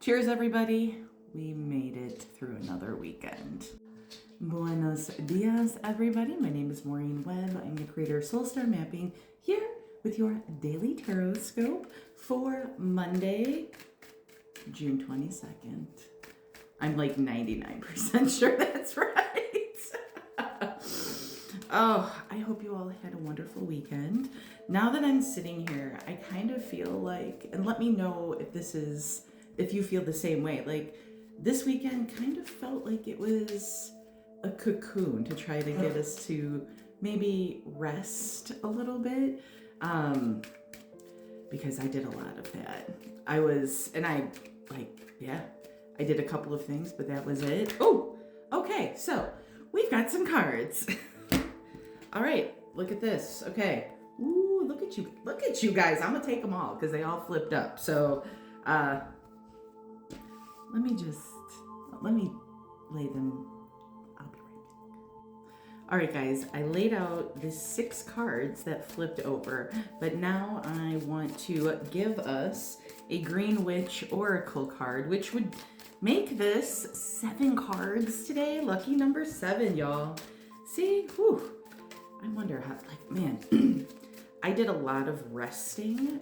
Cheers, everybody. We made it through another weekend. Buenos dias, everybody. My name is Maureen Webb. I'm the creator of Soul Star Mapping, here with your daily Tarotscope for Monday, June 22nd. I'm like 99% sure that's right. Oh, I hope you all had a wonderful weekend. Now that I'm sitting here, I kind of feel like, and let me know if you feel the same way, like this weekend kind of felt like it was a cocoon to try to get us to maybe rest a little bit, because I did a lot of that. I did a couple of things, but that was it. Oh, okay, so we've got some cards. All right, look at this. Okay. Ooh, look at you guys. I'm gonna take them all because they all flipped up. So, let me lay them. I'll be right back. All right, guys, I laid out the 6 cards that flipped over, but now I want to give us a Green Witch Oracle card, which would make this 7 cards today. Lucky number 7, y'all. See, whew. I wonder how, man, I did a lot of resting,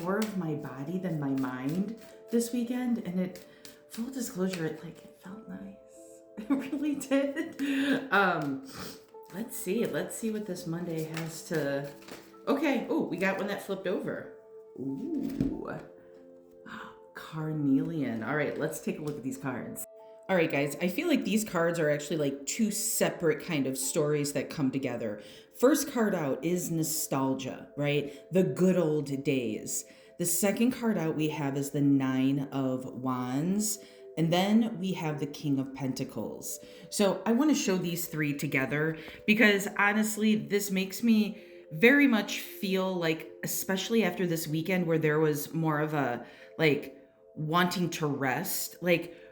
more of my body than my mind this weekend, and full disclosure, it felt nice. It really did. Let's see what this Monday has to, okay, oh, we got one that flipped over. Ooh, Carnelian. All right, let's take a look at these cards. All right, guys, I feel like these cards are actually 2 separate kind of stories that come together. First card out is nostalgia, right? The good old days. The second card out we have is the 9 of Wands. And then we have the King of Pentacles. So I want to show these 3 together because honestly, this makes me very much feel like, especially after this weekend where there was more of a wanting to rest,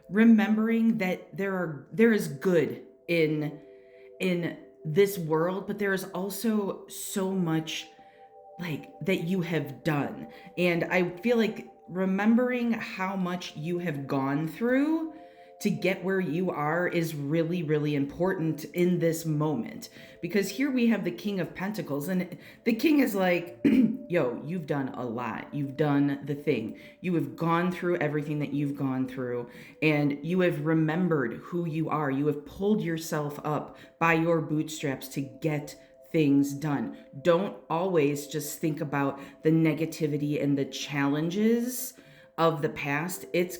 remembering that there is good in this world, but there is also so much that you have done. And I feel like remembering how much you have gone through to get where you are is really, really important in this moment. Because here we have the King of Pentacles, and the King is yo, you've done a lot. You've done the thing. You have gone through everything that you've gone through, and you have remembered who you are. You have pulled yourself up by your bootstraps to get things done. Don't always just think about the negativity and the challenges of the past. It's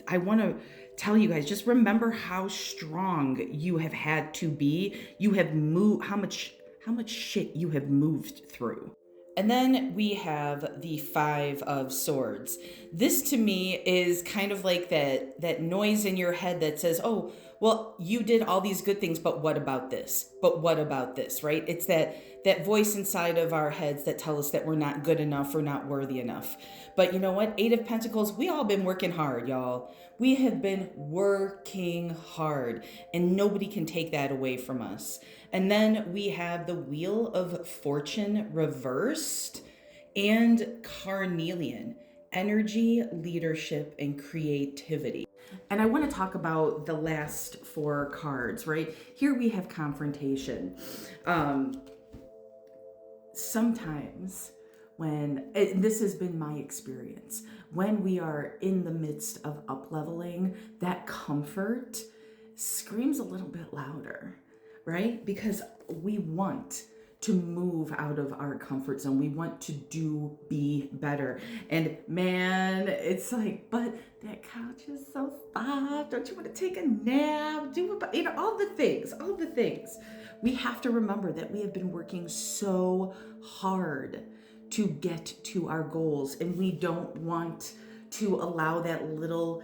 I want to tell you guys, just remember how strong you have had to be. You have moved, how much shit you have moved through. And then we have the 5 of Swords. This to me is kind of like that noise in your head that says, oh, well, you did all these good things, but what about this? But what about this, right? It's that voice inside of our heads that tell us that we're not good enough or not worthy enough. But you know what? 8 of Pentacles, we all been working hard, y'all. We have been working hard, and nobody can take that away from us. And then we have the Wheel of Fortune reversed and Carnelian, energy, leadership, and creativity. And I want to talk about the last 4 cards, right? Here we have confrontation. Sometimes this has been my experience, when we are in the midst of up-leveling, that comfort screams a little bit louder, right? Because we want to move out of our comfort zone. We want to be better. And man, it's but that couch is so soft. Don't you want to take a nap? All the things. We have to remember that we have been working so hard to get to our goals, and we don't want to allow that little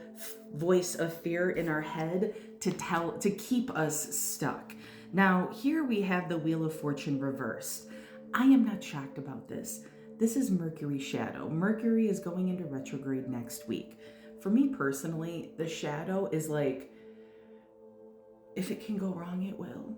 voice of fear in our head to keep us stuck. Now, here we have the Wheel of Fortune reversed. I am not shocked about this. This is Mercury shadow. Mercury is going into retrograde next week. For me personally, the shadow is if it can go wrong, it will.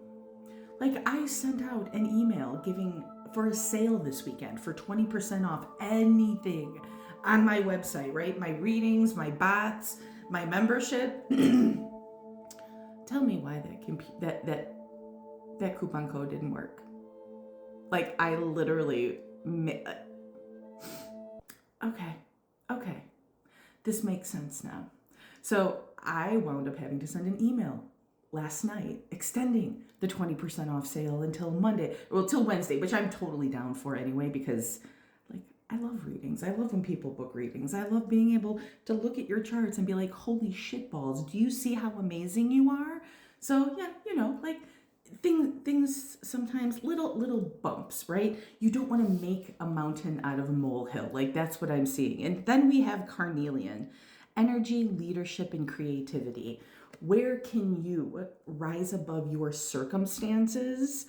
I sent out an email giving for a sale this weekend for 20% off anything on my website, right? My readings, my bots, my membership. Tell me why that coupon code didn't work. Like, I literally, okay, this makes sense now. So I wound up having to send an email last night extending the 20% off sale until Monday, well, till Wednesday, which I'm totally down for anyway, because like, I love readings. I love when people book readings. I love being able to look at your charts and be like, holy shit balls, do you see how amazing you are? So yeah, you know, like, things sometimes, little bumps, right? You don't want to make a mountain out of a molehill. Like, that's what I'm seeing. And then we have carnelian, energy, leadership, and creativity. Where can you rise above your circumstances?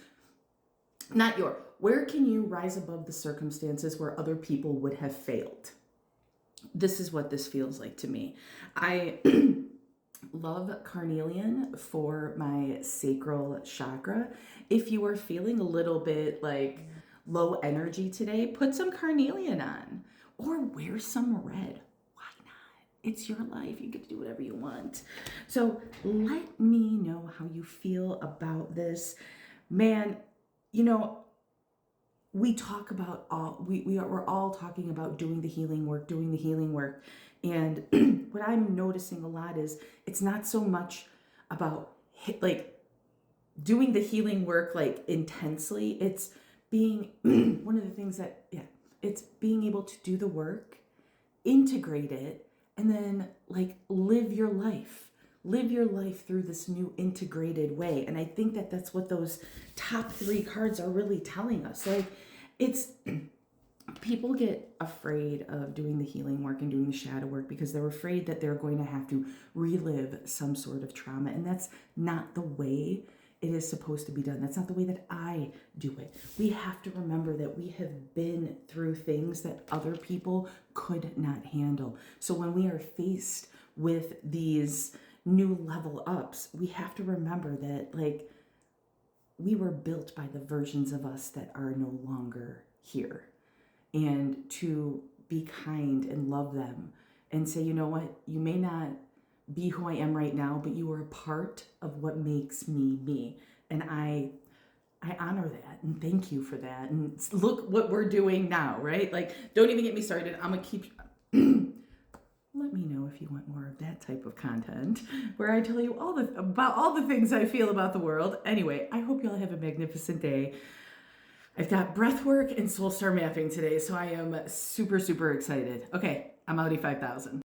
Where can you rise above the circumstances where other people would have failed? This is what this feels like to me. I love carnelian for my sacral chakra. If you are feeling a little bit like low energy today, put some carnelian on or wear some red. Why not? It's your life. You get to do whatever you want. So let me know how you feel about this. Man, you know, we talk about we're all talking about doing the healing work. And what I'm noticing a lot is it's not so much about like doing the healing work like intensely. It's being one of the things that, it's being able to do the work, integrate it, and then like live your life through this new integrated way. And I think that that's what those top 3 cards are really telling us. Like, it's people get afraid of doing the healing work and doing the shadow work because they're afraid that they're going to have to relive some sort of trauma. And that's not the way it is supposed to be done. That's not the way that I do it. We have to remember that we have been through things that other people could not handle. So when we are faced with these new level ups, we have to remember that like we were built by the versions of us that are no longer here, and to be kind and love them and say, you know what, you may not be who I am right now, but you are a part of what makes me me. And I honor that and thank you for that. And look what we're doing now, right? Like, don't even get me started. I'm gonna keep let me know if you want more of that type of content where I tell you about all the things I feel about the world. Anyway, I hope y'all have a magnificent day. I've got breath work and soul star mapping today, so I am super, super excited. Okay, I'm Audi 5000.